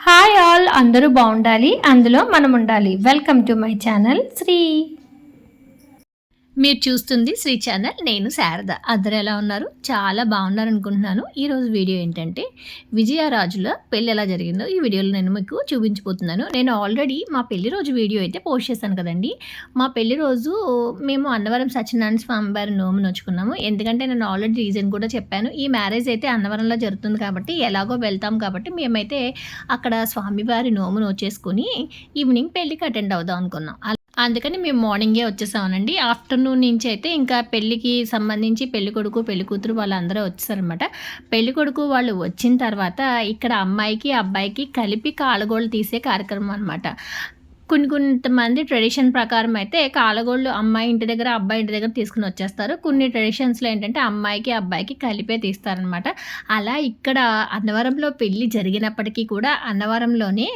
Hi all, అందరూ బాగుండాలి, అందులో మనం ఉండాలి. Welcome to my channel Sri. మీరు చూస్తుంది శ్రీ ఛానల్. నేను శారద. అందరూ ఎలా ఉన్నారు? చాలా బాగున్నారు అనుకుంటున్నాను. ఈరోజు వీడియో ఏంటంటే విజయరాజుల పెళ్ళి ఎలా జరిగిందో ఈ వీడియోలో నేను మీకు చూపించబోతున్నాను. నేను ఆల్రెడీ మా పెళ్లి రోజు వీడియో అయితే పోస్ట్ చేశాను కదండి. మా పెళ్లి రోజు మేము అన్నవరం సత్యనారాయణ స్వామి వారి నోము నోచుకున్నాము. ఎందుకంటే నేను ఆల్రెడీ రీజన్ కూడా చెప్పాను. ఈ మ్యారేజ్ అయితే అన్నవరంలో జరుగుతుంది కాబట్టి ఎలాగో వెళ్తాం కాబట్టి మేమైతే అక్కడ స్వామివారి నోము నోచేసుకుని ఈవినింగ్ పెళ్ళికి అటెండ్ అవుదాం అనుకున్నాం. అందుకని మేము మార్నింగే వచ్చేసామనండి. ఆఫ్టర్నూన్ నుంచి అయితే ఇంకా పెళ్ళికి సంబంధించి పెళ్ళికొడుకు పెళ్ళికూతురు వాళ్ళందరూ వచ్చేసారనమాట. పెళ్ళికొడుకు వాళ్ళు వచ్చిన తర్వాత ఇక్కడ అమ్మాయికి అబ్బాయికి కలిపి కాళ్ళగోళ్ళు తీసే కార్యక్రమం అనమాట. కొంతమంది ట్రెడిషన్ ప్రకారం అయితే కాళ్ళగోళ్ళు అమ్మాయి ఇంటి దగ్గర అబ్బాయి ఇంటి దగ్గర తీసుకుని వచ్చేస్తారు. కొన్ని ట్రెడిషన్స్లో ఏంటంటే అమ్మాయికి అబ్బాయికి కలిపే తీస్తారనమాట. అలా ఇక్కడ అన్నవరంలో పెళ్ళి జరిగినప్పటికీ కూడా అన్నవరంలోనే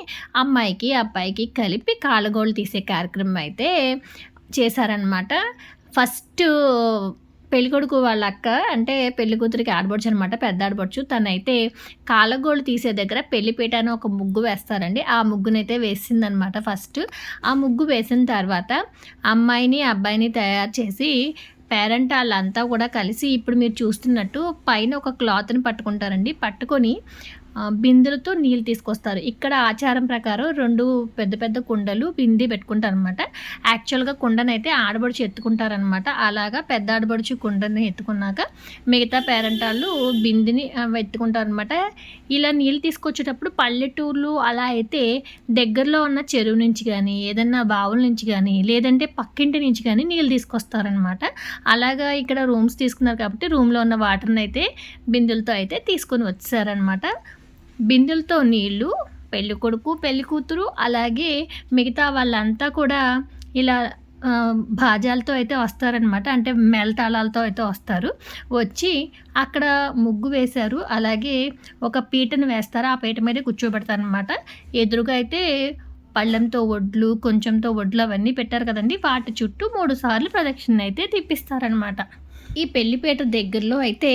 అమ్మాయికి అబ్బాయికి కలిపి కాళ్ళగోళ్ళు తీసే కార్యక్రమం అయితే చేశారనమాట. ఫస్ట్ పెళ్ళికొడుకు వాళ్ళ అక్క అంటే పెళ్లి కూతురికి ఆడబడుచు అనమాట, పెద్ద ఆడబడుచు. తనైతే కాళ్ళగోళ్ళు తీసే దగ్గర పెళ్లిపీట అని ఒక ముగ్గు వేస్తారండి. ఆ ముగ్గునైతే వేసిందనమాట. ఫస్ట్ ఆ ముగ్గు వేసిన తర్వాత అమ్మాయిని అబ్బాయిని తయారు చేసి పేరెంట్ వాళ్ళంతా కూడా కలిసి ఇప్పుడు మీరు చూస్తున్నట్టు పైన ఒక క్లాత్ని పట్టుకుంటారండి. పట్టుకొని బిందెలతో నీళ్ళు తీసుకొస్తారు. ఇక్కడ ఆచారం ప్రకారం 2 పెద్ద పెద్ద కుండలు బింది పెట్టుకుంటారు అనమాట. యాక్చువల్గా కుండనైతే ఆడబడుచు ఎత్తుకుంటారనమాట. అలాగా పెద్ద ఆడబడుచు కుండని ఎత్తుకున్నాక మిగతా పేరెంట్ వాళ్ళు బిందిని ఎత్తుకుంటారనమాట. ఇలా నీళ్ళు తీసుకొచ్చేటప్పుడు పల్లెటూర్లు అలా అయితే దగ్గరలో ఉన్న చెరువు నుంచి కానీ ఏదన్నా బావుల నుంచి కానీ లేదంటే పక్కింటి నుంచి కానీ నీళ్ళు తీసుకొస్తారనమాట. అలాగా ఇక్కడ రూమ్స్ తీసుకున్నారు కాబట్టి రూమ్లో ఉన్న వాటర్ని అయితే బిందెలతో అయితే తీసుకొని వచ్చారనమాట. బిందెలతో నీళ్ళు పెళ్ళికొడుకు పెళ్ళికూతురు అలాగే మిగతా వాళ్ళంతా కూడా ఇలా భాజాలతో అయితే వస్తారనమాట. అంటే మేళతాళాలతో అయితే వస్తారు. వచ్చి అక్కడ ముగ్గు వేశారు. అలాగే ఒక పీటను వేస్తారు. ఆ పీట మీద కూర్చోబెడతారనమాట. ఎదురుగా అయితే పళ్ళెంతో వడ్లు కొంచెంతో వడ్లు అవన్నీ పెట్టారు కదండి. వాటి చుట్టూ 3 సార్లు ప్రదక్షిణ అయితే తిప్పిస్తారనమాట. ఈ పెళ్లిపేట దగ్గరలో అయితే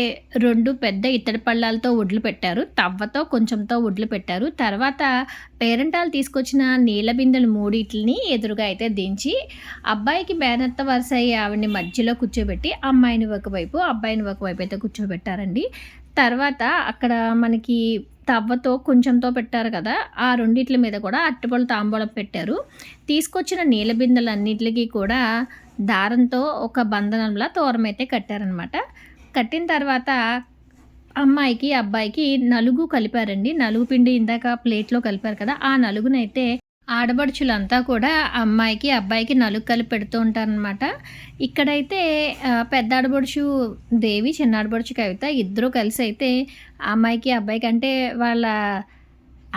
2 పెద్ద ఇత్తడి పళ్ళాలతో వడ్లు పెట్టారు. తవ్వతో కొంచెంతో వడ్లు పెట్టారు. తర్వాత పేరెంటాలు తీసుకొచ్చిన నీళ్ళ బిందెలు 3 ఎదురుగా అయితే దించి అబ్బాయికి బేనత్త వరుస అయ్యి ఆవిడని మధ్యలో కూర్చోబెట్టి అమ్మాయిని ఒకవైపు అబ్బాయిని ఒకవైపు అయితే కూర్చోబెట్టారండి. తర్వాత అక్కడ మనకి తవ్వతో కొంచెంతో పెట్టారు కదా, ఆ 2 మీద కూడా అరటిపళ్ళు తాంబూలం పెట్టారు. తీసుకొచ్చిన నీళ్ళ బిందెలన్నిటికీ కూడా దారంతో ఒక బంధనంలా తోరం అయితే కట్టారనమాట. కట్టిన తర్వాత అమ్మాయికి అబ్బాయికి నలుగు కలిపారండి. నలుగు పిండి ఇందాక ప్లేట్లో కలిపారు కదా, ఆ నలుగునైతే ఆడబడుచులంతా కూడా అమ్మాయికి అబ్బాయికి నలుగు కలిపి పెడుతూ ఉంటారనమాట. ఇక్కడైతే పెద్ద ఆడబడుచు దేవి, చిన్న ఆడబడుచు కవిత ఇద్దరూ కలిసి అయితే అమ్మాయికి అబ్బాయికి అంటే వాళ్ళ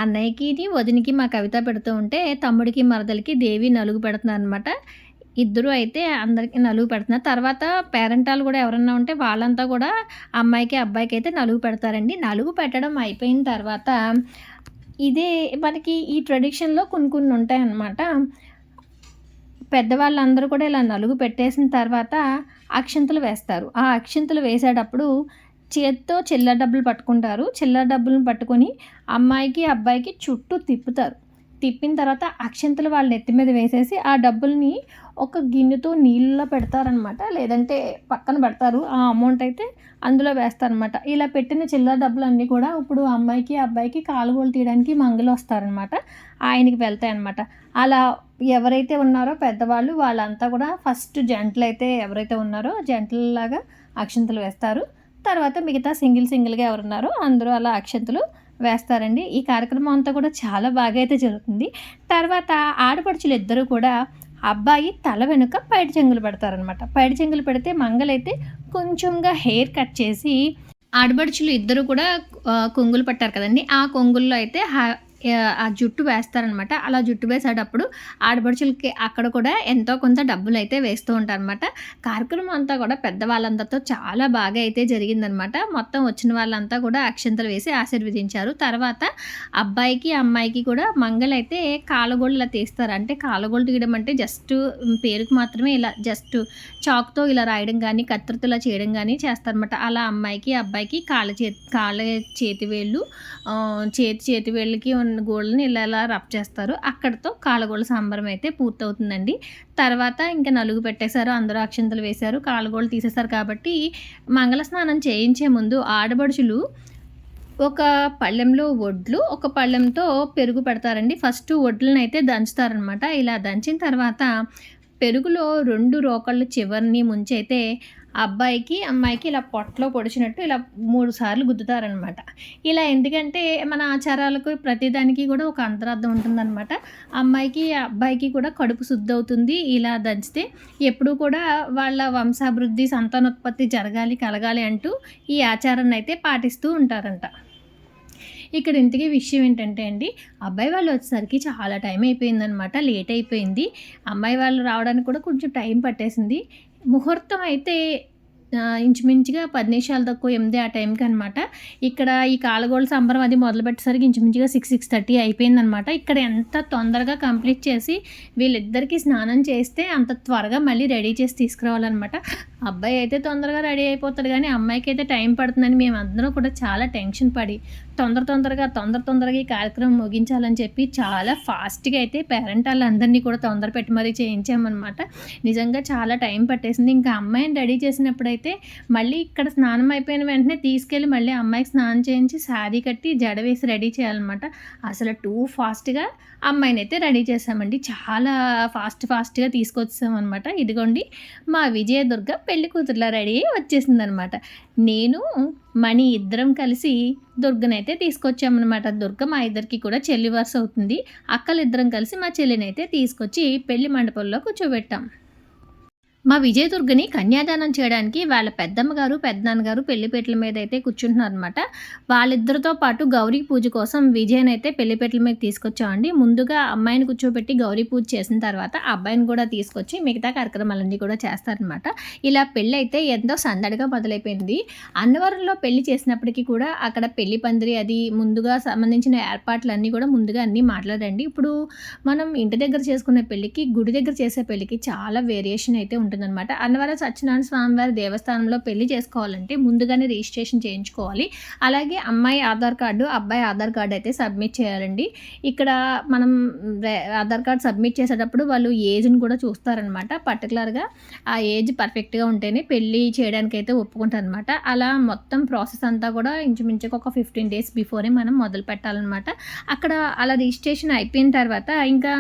అన్నయ్యకి వదినికి మా కవిత పెడుతూ ఉంటే తమ్ముడికి మరదలికి దేవి నలుగు పెడుతున్నారు అనమాట. ఇద్దరు అయితే అందరికీ నలుగు పెడుతున్నారు. తర్వాత పేరెంటాలు కూడా ఎవరన్నా ఉంటే వాళ్ళంతా కూడా అమ్మాయికి అబ్బాయికి అయితే నలుగు పెడతారండి. నలుగు పెట్టడం అయిపోయిన తర్వాత ఇదే మనకి ఈ ట్రెడిషన్లో కొన్ని ఉంటాయన్నమాట. పెద్దవాళ్ళందరూ కూడా ఇలా నలుగు పెట్టేసిన తర్వాత అక్షింతలు వేస్తారు. ఆ అక్షింతలు వేసేటప్పుడు చేత్తో చిల్లర డబ్బులు పట్టుకుంటారు. చిల్లర డబ్బులను పట్టుకొని అమ్మాయికి అబ్బాయికి చుట్టూ తిప్పుతారు. తిప్పిన తర్వాత అక్షింతలు వాళ్ళ నెత్తి మీద వేసేసి ఆ డబ్బుల్ని ఒక గిన్నెతో నీళ్ళలో పెడతారనమాట. లేదంటే పక్కన పెడతారు. ఆ అమౌంట్ అయితే అందులో వేస్తారనమాట. ఇలా పెట్టిన చిల్లర డబ్బులన్నీ కూడా ఇప్పుడు అమ్మాయికి అబ్బాయికి కాలుగోలు తీయడానికి మంగళ వస్తారనమాట. ఆయనకి వెళ్తాయన్నమాట. అలా ఎవరైతే ఉన్నారో పెద్దవాళ్ళు వాళ్ళంతా కూడా ఫస్ట్ జంటలు అయితే ఎవరైతే ఉన్నారో జంటలలాగా అక్షింతలు వేస్తారు. తర్వాత మిగతా సింగిల్గా ఎవరున్నారో అందరూ అలా అక్షింతలు వేస్తారండి. ఈ కార్యక్రమం అంతా కూడా చాలా బాగా అయితే జరుగుతుంది. తర్వాత ఆడపడుచులు ఇద్దరు కూడా అబ్బాయి తల వెనుక పైడి చెంగులు పెడతారనమాట. పైడి చెంగులు పెడితే మంగళైతే కొంచెంగా హెయిర్ కట్ చేసి ఆడపడుచులు ఇద్దరు కూడా కొంగులు పట్టారు కదండి, ఆ కొంగుల్లో అయితే ఆ జుట్టు వేస్తారనమాట. అలా జుట్టు వేసేటప్పుడు ఆడపడుచులకి అక్కడ కూడా ఎంతో కొంత డబ్బులైతే వేస్తూ ఉంటారనమాట. కార్యక్రమం అంతా కూడా పెద్దవాళ్ళందరితో చాలా బాగా అయితే జరిగిందనమాట. మొత్తం వచ్చిన వాళ్ళంతా కూడా అక్షింతలు వేసి ఆశీర్వదించారు. తర్వాత అబ్బాయికి, అమ్మాయికి కూడా మంగళైతే కాళ్ళగోళ్ళు ఇలా తీస్తారు. అంటే కాళ్ళగోళ్ళు తీయడం అంటే జస్ట్ పేరుకి మాత్రమే ఇలా జస్ట్ చాక్‌తో ఇలా రాయడం గానీ, కత్తెరతో ఇలా చేయడం గానీ చేస్తారనమాట. అలా అమ్మాయికి, అబ్బాయికి కాళ్ళ చేతి వేళ్ళు చేతి వేళ్ళకి ఉన్న గోళ్ళని ఇలా ఇలా రబ్ చేస్తారు. అక్కడితో కాళ్ళగోళ్ళ సంబరం అయితే పూర్తవుతుందండి. తర్వాత ఇంకా నలుగు పెట్టేశారు. అందరూ అక్షింతలు వేశారు. కాళ్ళగోళ్ళు తీసేశారు కాబట్టి మంగళ స్నానం చేయించే ముందు ఆడపడుచులు ఒక పళ్ళెంలో వడ్లు, ఒక పళ్ళెంతో పెరుగు పెడతారండి. ఫస్ట్ వడ్లనైతే దంచుతారనమాట. ఇలా దంచిన తర్వాత పెరుగులో 2 రోకళ్ళు చివరిని ముంచైతే అబ్బాయికి, అమ్మాయికి ఇలా పొట్టలో పొడిచినట్టు ఇలా 3 సార్లు గుద్దుతారనమాట. ఇలా ఎందుకంటే మన ఆచారాలకు ప్రతిదానికి కూడా ఒక అంతరార్థం ఉంటుందనమాట. అమ్మాయికి, అబ్బాయికి కూడా కడుపు శుద్ధవుతుంది ఇలా దంచితే. ఎప్పుడూ కూడా వాళ్ళ వంశాభివృద్ధి, సంతానోత్పత్తి జరగాలి, కలగాలి అంటూ ఈ ఆచారాన్నయితే పాటిస్తూ ఉంటారంట. ఇక్కడ ఇంతకీ విషయం ఏంటంటే అండి, అబ్బాయి వాళ్ళు వచ్చేసరికి చాలా టైం అయిపోయిందనమాట. లేట్ అయిపోయింది. అమ్మాయి వాళ్ళు రావడానికి కూడా కొంచెం టైం పట్టేసింది. ముహూర్తం అయితే ఇంచుమించుగా 10 నిమిషాలు తక్కువ 8 ఆ టైంకి అనమాట. ఇక్కడ ఈ కాళ్ళగోళ్ళ సంబరం అది మొదలుపెట్టేసరికి ఇంచుమించుగా 6:30 అయిపోయిందనమాట. ఇక్కడ ఎంత తొందరగా కంప్లీట్ చేసి వీళ్ళిద్దరికీ స్నానం చేస్తే అంత త్వరగా మళ్ళీ రెడీ చేసి తీసుకురావాలనమాట. అబ్బాయి అయితే తొందరగా రెడీ అయిపోతాడు కానీ అమ్మాయికి అయితే టైం పడుతుందని మేమందరం కూడా చాలా టెన్షన్ పడి తొందరగా ఈ కార్యక్రమం ముగించాలని చెప్పి చాలా ఫాస్ట్‌గా అయితే పేరెంట్ వాళ్ళందరినీ కూడా తొందర పెట్టి మరీ చేయించామనమాట. నిజంగా చాలా టైం పట్టేసింది. ఇంకా అమ్మాయిని రెడీ చేసినప్పుడైతే మళ్ళీ ఇక్కడ స్నానం అయిపోయిన వెంటనే తీసుకెళ్ళి మళ్ళీ అమ్మాయికి స్నానం చేయించి శారీ కట్టి జడ వేసి రెడీ చేయాలన్నమాట. అసలు టూ ఫాస్ట్‌గా అమ్మాయినైతే రెడీ చేశామండి. చాలా ఫాస్ట్‌గా తీసుకొచ్చేసామనమాట. ఇదిగోండి మా విజయదుర్గ పెళ్లి కూతురులా రెడీ అయ్యి వచ్చేసిందనమాట. నేను మణి ఇద్దరం కలిసి దుర్గనైతే తీసుకొచ్చామనమాట. దుర్గ మా ఇద్దరికి కూడా చెల్లి వరుస అవుతుంది. అక్కలిద్దరం కలిసి మా చెల్లినైతే తీసుకొచ్చి పెళ్లి మండపంలో కూర్చోబెట్టాం. మా విజయదుర్గని కన్యాదానం చేయడానికి వాళ్ళ పెద్దమ్మ గారు, పెద్దనాన్నగారు పెళ్లిపీటల మీద అయితే కూర్చుంటున్నారనమాట. వాళ్ళిద్దరితో పాటు గౌరీ పూజ కోసం విజయనైతే పెళ్లిపీటల మీద తీసుకొచ్చామండి. ముందుగా అమ్మాయిని కూర్చోబెట్టి గౌరీ పూజ చేసిన తర్వాత అబ్బాయిని కూడా తీసుకొచ్చి మిగతా కార్యక్రమాలన్నీ కూడా చేస్తారనమాట. ఇలా పెళ్ళి అయితే ఎంతో సందడిగా మొదలైపోయింది. అన్నవరంలో పెళ్లి చేసినప్పటికీ కూడా అక్కడ పెళ్లి పందిరి అది ముందుగా సంబంధించిన ఏర్పాట్లన్నీ కూడా ముందుగా అన్నీ మాట్లాడండి. ఇప్పుడు మనం ఇంటి దగ్గర చేసుకునే పెళ్ళికి, గుడి దగ్గర చేసే పెళ్ళికి చాలా వేరియేషన్ అయితే ఉంటుందన్నమాట. అన్నవరం సత్యనారాయణ స్వామివారి దేవస్థానంలో పెళ్లి చేసుకోవాలంటే ముందుగానే రిజిస్ట్రేషన్ చేయించుకోవాలి. అలాగే అమ్మాయి ఆధార్ కార్డు, అబ్బాయి ఆధార్ కార్డు అయితే సబ్మిట్ చేయాలండి. ఇక్కడ మనం ఆధార్ కార్డు సబ్మిట్ చేసేటప్పుడు వాళ్ళు ఏజ్ని కూడా చూస్తారనమాట. పర్టికులర్గా ఆ ఏజ్ పర్ఫెక్ట్గా ఉంటేనే పెళ్ళి చేయడానికైతే ఒప్పుకుంటారనమాట. అలా మొత్తం ప్రాసెస్ అంతా కూడా ఇంచుమించుగా ఒక 15 డేస్ బిఫోరే మనం మొదలు పెట్టాలన్నమాట. అక్కడ అలా రిజిస్ట్రేషన్ అయిపోయిన తర్వాత ఇంకా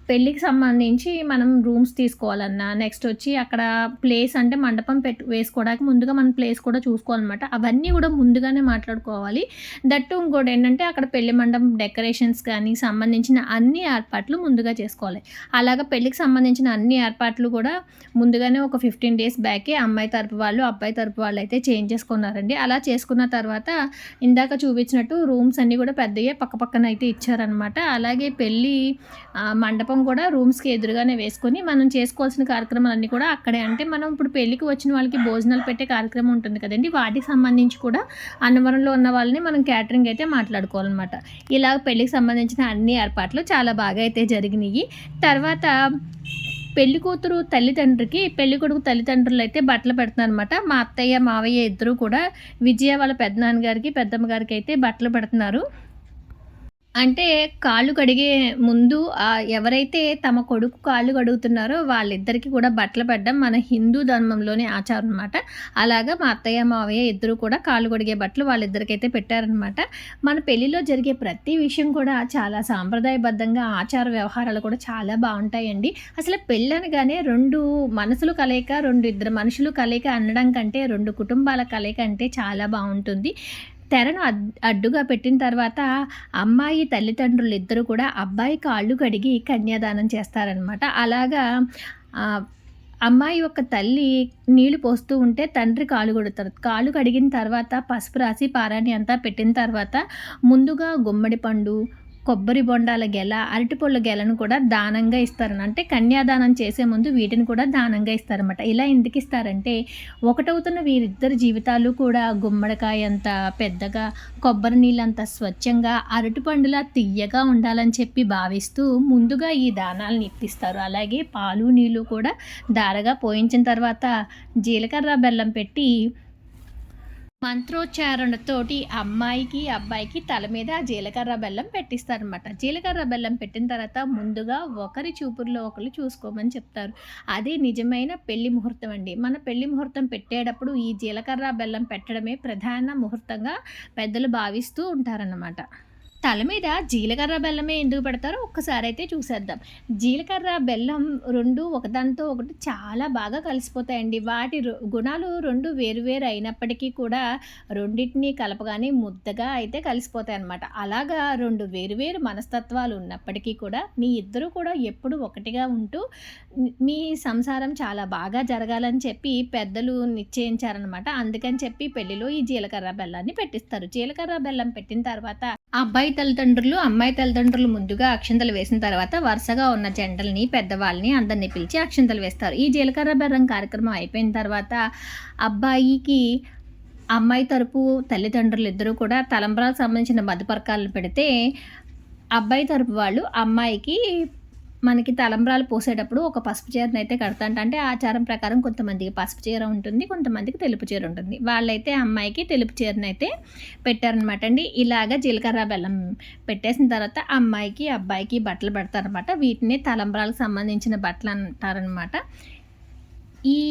పెళ్ళికి సంబంధించి మనం రూమ్స్ తీసుకోవాలన్నా, నెక్స్ట్ వచ్చి అక్కడ ప్లేస్ అంటే మండపం వేసుకోవడానికి ముందుగా మనం ప్లేస్ కూడా చూసుకోవాలన్నమాట. అవన్నీ కూడా ముందుగానే మాట్లాడుకోవాలి. దట్టు ఇంకోటి ఏంటంటే అక్కడ పెళ్లి మండపం డెకరేషన్స్ కానీ సంబంధించిన అన్ని ఏర్పాట్లు ముందుగా చేసుకోవాలి. అలాగా పెళ్ళికి సంబంధించిన అన్ని ఏర్పాట్లు కూడా ముందుగానే ఒక 15 డేస్ బ్యాకే అమ్మాయి తరపు వాళ్ళు, అబ్బాయి తరపు వాళ్ళు అయితే చేంజ్ చేసుకున్నారండి. అలా చేసుకున్న తర్వాత ఇందాక చూపించినట్టు రూమ్స్ అన్నీ కూడా పెద్దగా పక్కన అయితే ఇచ్చారనమాట. అలాగే పెళ్ళి మండపం కూడా రూమ్స్కి ఎదురుగానే వేసుకొని మనం చేసుకోవాల్సిన కార్యక్రమాలన్నీ కూడా అక్కడే. అంటే మనం ఇప్పుడు పెళ్ళికి వచ్చిన వాళ్ళకి భోజనాలు పెట్టే కార్యక్రమం ఉంటుంది కదండి, వాటికి సంబంధించి కూడా అన్నవరంలో ఉన్న వాళ్ళని మనం క్యాటరింగ్ అయితే మాట్లాడుకోవాలన్నమాట. ఇలా పెళ్ళికి సంబంధించిన అన్ని ఏర్పాట్లు చాలా బాగా అయితే జరిగినాయి. తర్వాత పెళ్లి కూతురు తల్లిదండ్రికి, పెళ్లి కొడుకు తల్లిదండ్రులు అయితే బట్టలు పెడుతున్నారు అనమాట. మా అత్తయ్య మావయ్య ఇద్దరు కూడా విజయ వాళ్ళ పెద్దనాన్నగారికి, పెద్దమ్మ గారికి అయితే బట్టలు పెడుతున్నారు. అంటే కాళ్ళు కడిగే ముందు ఎవరైతే తమ కొడుకు కాళ్ళు కడుగుతున్నారో వాళ్ళిద్దరికీ కూడా బట్టలు పెట్టడం మన హిందూ ధర్మంలోని ఆచారం అనమాట. అలాగా మా అత్తయ్య, మావయ్య ఇద్దరు కూడా కాళ్ళు కడిగే బట్టలు వాళ్ళిద్దరికైతే పెట్టారనమాట. మన పెళ్ళిలో జరిగే ప్రతి విషయం కూడా చాలా సాంప్రదాయబద్ధంగా ఆచార వ్యవహారాలు కూడా చాలా బాగుంటాయండి. అసలు పెళ్ళి అనగానే 2 మనసులు కలయిక, ఇద్దరు మనుషులు కలయిక అనడం కంటే 2 కుటుంబాల కలయిక అంటే చాలా బాగుంటుంది. తెరను అడ్డుగా పెట్టిన తర్వాత అమ్మాయి తల్లిదండ్రులు ఇద్దరు కూడా అబ్బాయి కాళ్ళు కడిగి కన్యాదానం చేస్తారనమాట. అలాగా అమ్మాయి యొక్క తల్లి నీళ్లు పోస్తూ ఉంటే తండ్రి కాళ్ళు కడుగుతారు. కాళ్ళు కడిగిన తర్వాత పసుపు రాసి పారాణి అంతా పెట్టిన తర్వాత ముందుగా గుమ్మడి పండు, కొబ్బరి బొండాల గెల, అరటిపళ్ళ గెలను కూడా దానంగా ఇస్తారని. అంటే కన్యాదానం చేసే ముందు వీటిని కూడా దానంగా ఇస్తారన్నమాట. ఇలా ఎందుకు ఇస్తారంటే ఒకటవుతున్న వీరిద్దరి జీవితాలు కూడా గుమ్మడికాయ అంత పెద్దగా, కొబ్బరి నీళ్ళంత స్వచ్ఛంగా, అరటిపండులా తియ్యగా ఉండాలని చెప్పి భావిస్తూ ముందుగా ఈ దానాలను ఇప్పిస్తారు. అలాగే పాలు నీళ్ళు కూడా ధారగా పోయించిన తర్వాత జీలకర్ర బెల్లం పెట్టి మంత్రోచ్చారణతోటి అమ్మాయికి, అబ్బాయికి తల మీద జీలకర్ర బెల్లం పెట్టిస్తారనమాట. జీలకర్ర బెల్లం పెట్టిన తర్వాత ముందుగా ఒకరి చూపుల్లో ఒకరు చూసుకోమని చెప్తారు. అదే నిజమైన పెళ్లి ముహూర్తం అండి. మన పెళ్లి ముహూర్తం పెట్టేటప్పుడు ఈ జీలకర్ర బెల్లం పెట్టడమే ప్రధాన ముహూర్తంగా పెద్దలు భావిస్తూ ఉంటారన్నమాట. తల మీద జీలకర్ర బెల్లమే ఎందుకు పెడతారో ఒక్కసారి అయితే చూసేద్దాం. జీలకర్ర, బెల్లం 2 ఒకదానితో ఒకటి చాలా బాగా కలిసిపోతాయండి. వాటి గుణాలు 2 వేరు వేరు అయినప్పటికీ కూడా రెండిటిని కలపగానే ముద్దగా అయితే కలిసిపోతాయన్నమాట. అలాగా 2 వేరు వేరు మనస్తత్వాలు ఉన్నప్పటికీ కూడా మీ ఇద్దరు కూడా ఎప్పుడు ఒకటిగా ఉంటూ మీ సంసారం చాలా బాగా జరగాలని చెప్పి పెద్దలు నిశ్చయించారనమాట. అందుకని చెప్పి పెళ్లిలో ఈ జీలకర్ర బెల్లాన్ని పెట్టిస్తారు. జీలకర్ర బెల్లం పెట్టిన తర్వాత అబ్బాయి తల్లిదండ్రులు, అమ్మాయి తల్లిదండ్రులు ముందుగా అక్షింతలు వేసిన తర్వాత వరుసగా ఉన్న జంటల్ని, పెద్దవాళ్ళని అందరినీ పిలిచి అక్షింతలు వేస్తారు. ఈ జీలకర్ర బెల్లం కార్యక్రమం అయిపోయిన తర్వాత అబ్బాయికి అమ్మాయి తరపు తల్లిదండ్రులు ఇద్దరూ కూడా తలంబ్రాలకు సంబంధించిన మధుపర్కాలను పెడితే అబ్బాయి తరపు వాళ్ళు అమ్మాయికి మనకి తలంబ్రాలు పోసేటప్పుడు ఒక పసుపు చీరనైతే కడతాంట. అంటే ఆచారం ప్రకారం కొంతమందికి పసుపు చీర ఉంటుంది, కొంతమందికి తెలుపు చీర ఉంటుంది. వాళ్ళైతే అమ్మాయికి తెలుపు చీరనైతే పెట్టారనమాట అండి. ఇలాగ జీలకర్ర బెల్లం పెట్టేసిన తర్వాత అమ్మాయికి, అబ్బాయికి బట్టలు పెడతారనమాట. వీటిని తలంబ్రాలకు సంబంధించిన బట్టలు అంటారనమాట. ఈ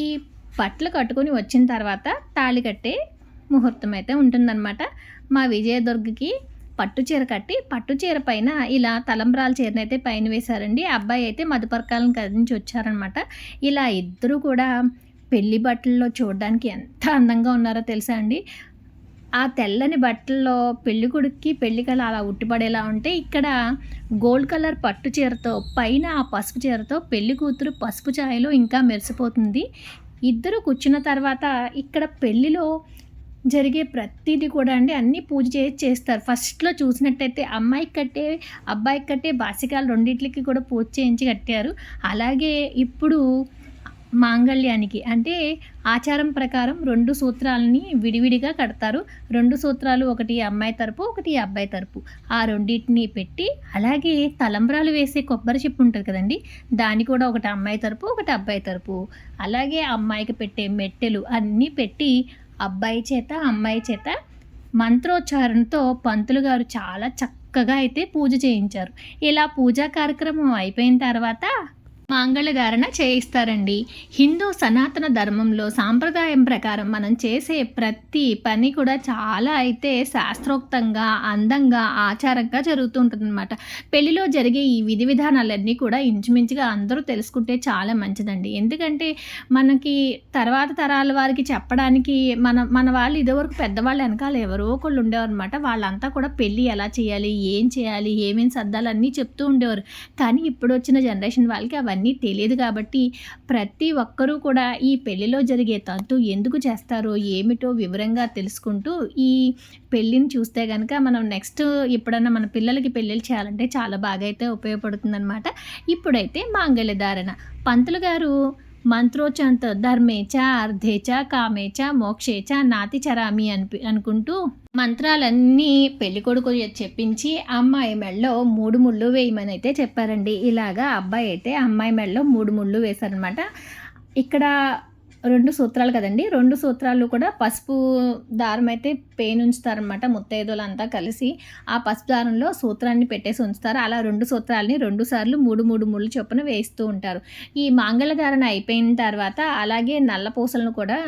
బట్టలు కట్టుకొని వచ్చిన తర్వాత తాళి కట్టే ముహూర్తం అయితే ఉంటుందన్నమాట. మా విజయదుర్గకి పట్టు చీర కట్టి, పట్టు చీర పైన ఇలా తలంబ్రాల చీరనైతే పైన వేశారండి. అబ్బాయి అయితే మధుపర్కాలను కదిలించి వచ్చారనమాట. ఇలా ఇద్దరు కూడా పెళ్లి బట్టల్లో చూడడానికి ఎంత అందంగా ఉన్నారో తెలుసా అండి. ఆ తెల్లని బట్టల్లో పెళ్ళికొడుక్కి పెళ్ళికల అలా ఉట్టిపడేలా ఉంటే, ఇక్కడ గోల్డ్ కలర్ పట్టు చీరతో పైన ఆ పసుపు చీరతో పెళ్లి కూతురు పసుపు ఛాయలో ఇంకా మెరిసిపోతుంది. ఇద్దరు కూర్చున్న తర్వాత ఇక్కడ పెళ్లిలో జరిగే ప్రతీది కూడా అండి అన్నీ పూజ చేస్తారు. ఫస్ట్‌లో చూసినట్టయితే అమ్మాయికి కట్టే, అబ్బాయికి కట్టే బాసికాలు రెండిట్లికి కూడా పూజ చేయించి కట్టారు. అలాగే ఇప్పుడు మాంగళ్యానికి అంటే ఆచారం ప్రకారం 2 సూత్రాలని విడివిడిగా కడతారు. 2 సూత్రాలు ఒకటి అమ్మాయి తరపు, ఒకటి అబ్బాయి తరపు. ఆ రెండిటిని పెట్టి అలాగే తలంబ్రాలు వేసే కొబ్బరి చిప్ప ఉంటది కదండీ! దాన్ని కూడా ఒకటి అమ్మాయి తరపు, ఒకటి అబ్బాయి తరపు. అలాగే అమ్మాయికి పెట్టే మెట్టెలు అన్నీ పెట్టి అబ్బాయి చేత, అమ్మాయి చేత మంత్రోచ్చారణతో పంతులు గారు చాలా చక్కగా అయితే పూజ చేయించారు. ఇలా పూజా కార్యక్రమం అయిపోయిన తర్వాత మంగళధారణ చేయిస్తారండి. హిందూ సనాతన ధర్మంలో సాంప్రదాయం ప్రకారం మనం చేసే ప్రతి పని కూడా చాలా అయితే శాస్త్రోక్తంగా, అందంగా, ఆచారంగా జరుగుతూ ఉంటుందన్నమాట. పెళ్లిలో జరిగే ఈ విధి విధానాలన్నీ కూడా ఇంచుమించుగా అందరూ తెలుసుకుంటే చాలా మంచిదండి. ఎందుకంటే మనకి తర్వాత తరాల వారికి చెప్పడానికి మన వాళ్ళు ఇదివరకు పెద్దవాళ్ళు వెనకాల ఎవరో ఒకళ్ళు ఉండేవారనమాట. వాళ్ళంతా కూడా పెళ్ళి ఎలా చేయాలి, ఏం చేయాలి, ఏమేమి సర్దాలు అన్నీ చెప్తూ ఉండేవారు. కానీ ఇప్పుడు వచ్చిన జనరేషన్ వాళ్ళకి అవన్నీ తెలియదు కాబట్టి ప్రతి ఒక్కరూ కూడా ఈ పెళ్లిలో జరిగే తంతు ఎందుకు చేస్తారో ఏమిటో వివరంగా తెలుసుకుంటూ ఈ పెళ్ళిని చూస్తే కనుక మనం నెక్స్ట్ ఎప్పుడన్నా మన పిల్లలకి పెళ్ళిళ్ళు చేయాలంటే చాలా బాగా అయితే ఉపయోగపడుతుందన్నమాట. ఇప్పుడైతే మాంగళ్యధారణ పంతులు గారు మంత్రోచ్చంతో ధర్మేచ, అర్థేచ, కామేచ, మోక్షేచ నాతి చరామి అనుకుంటూ మంత్రాలన్నీ పెళ్ళికొడుకు చెప్పించి అమ్మాయి మెడలో 3 ముళ్ళు వేయమని అయితే చెప్పారండి. ఇలాగా అబ్బాయి అయితే అమ్మాయి మెడలో 3 ముళ్ళు వేశారనమాట. ఇక్కడ 2 సూత్రాలు కదండీ! 2 సూత్రాలు కూడా పసుపు దారం అయితే ఉంచుతారనమాట. ముత్తైదులంతా కలిసి ఆ పసుపు దారంలో సూత్రాన్ని పెట్టేసి ఉంచుతారు. అలా 2 సూత్రాలని 2 సార్లు 3, 3 ముళ్ళు చొప్పున వేస్తూ ఉంటారు. ఈ మంగళధారణ అయిపోయిన తర్వాత అలాగే నల్ల పూసలను కూడా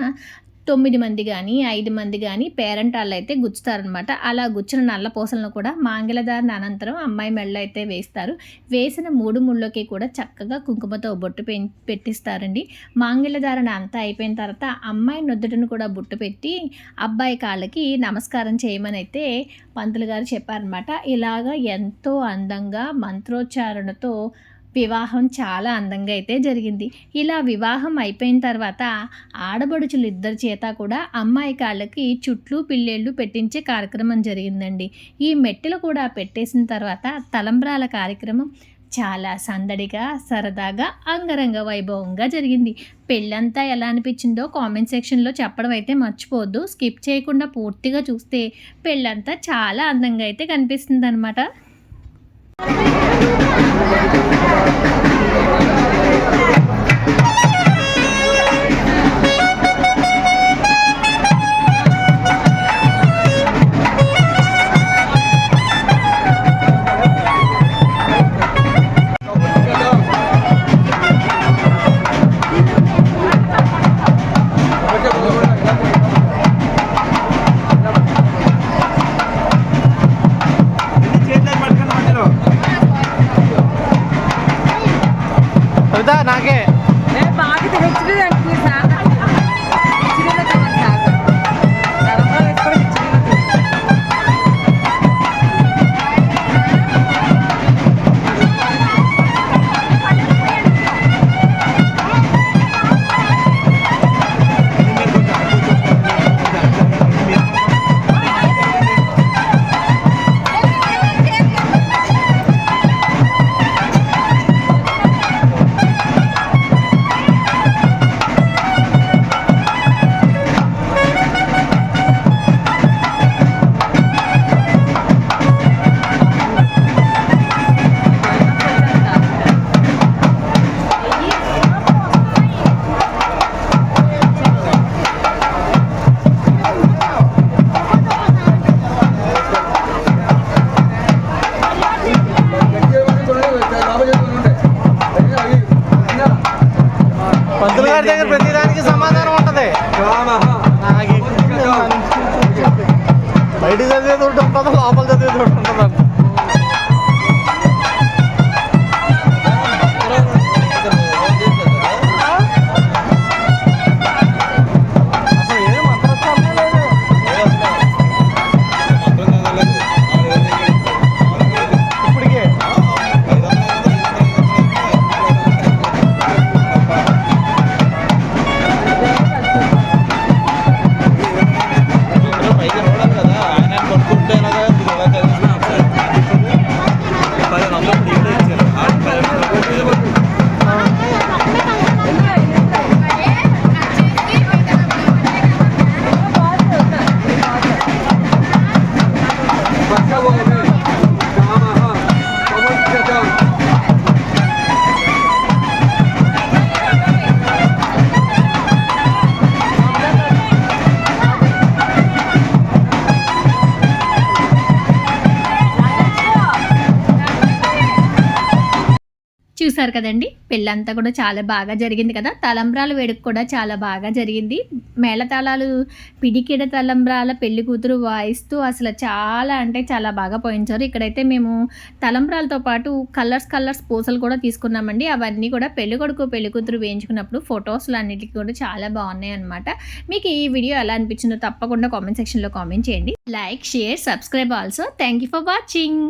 9 మంది గానీ, 5 మంది గానీ పేరంటాళ్ళైతే గుచ్చుతారనమాట. అలా గుచ్చిన నల్ల పూసలను కూడా మాంగళ్యధారణ అనంతరం అమ్మాయి మెడలో అయితే వేస్తారు. వేసిన 3 ముళ్ళకి కూడా చక్కగా కుంకుమతో బొట్టు పెట్టిస్తారండి. మాంగళ్యధారణ అంతా అయిపోయిన తర్వాత అమ్మాయి నుదుటిని కూడా బొట్టు పెట్టి అబ్బాయి కాళ్ళకి నమస్కారం చేయమని అయితే పంతులు గారు చెప్పారనమాట. ఇలాగా ఎంతో అందంగా మంత్రోచ్చారణతో వివాహం చాలా అందంగా అయితే జరిగింది. ఇలా వివాహం అయిపోయిన తర్వాత ఆడబడుచులు ఇద్దరి చేత కూడా అమ్మాయి కాళ్ళకి చుట్లు పిల్లేళ్ళు పెట్టించే కార్యక్రమం జరిగిందండి. ఈ మెట్టెలు కూడా పెట్టేసిన తర్వాత తలంబ్రాల కార్యక్రమం చాలా సందడిగా, సరదాగా, అంగరంగ వైభవంగా జరిగింది. పెళ్ళంతా ఎలా అనిపించిందో కామెంట్ సెక్షన్‌లో చెప్పడం అయితే మర్చిపోవద్దు. స్కిప్ చేయకుండా పూర్తిగా చూస్తే పెళ్ళంతా చాలా అందంగా అయితే కనిపిస్తుందనమాట. నాకే పంతులు గారి దగ్గర ప్రతిదానికి సమాధానం ఉంటుంది. బయట చదివేది ఒకటి ఉంటుంది, లోపల చదివేది ఒకటి ఉంటుంది. చూసారు కదండి, పెళ్ళంతా కూడా చాలా బాగా జరిగింది కదా. తలంబ్రాల వేడుక కూడా చాలా బాగా జరిగింది. మేళతాళాలు, పిడికిడ తలంబ్రాల పెళ్లి కూతురు వాయిస్తూ అసలు చాలా అంటే చాలా బాగా పోయించారు. ఇక్కడైతే మేము తలంబ్రాలతో పాటు కలర్స్ పూసలు కూడా తీసుకున్నామండి. అవన్నీ కూడా పెళ్లి కొడుకు పెళ్లి కూతురు వేయించుకున్నప్పుడు ఫొటోస్లు అన్నిటికీ కూడా చాలా బాగున్నాయి అనమాట. మీకు ఈ వీడియో ఎలా అనిపించిందో తప్పకుండా కామెంట్ సెక్షన్లో కామెంట్ చేయండి. Like, share, subscribe also. Thank you for watching.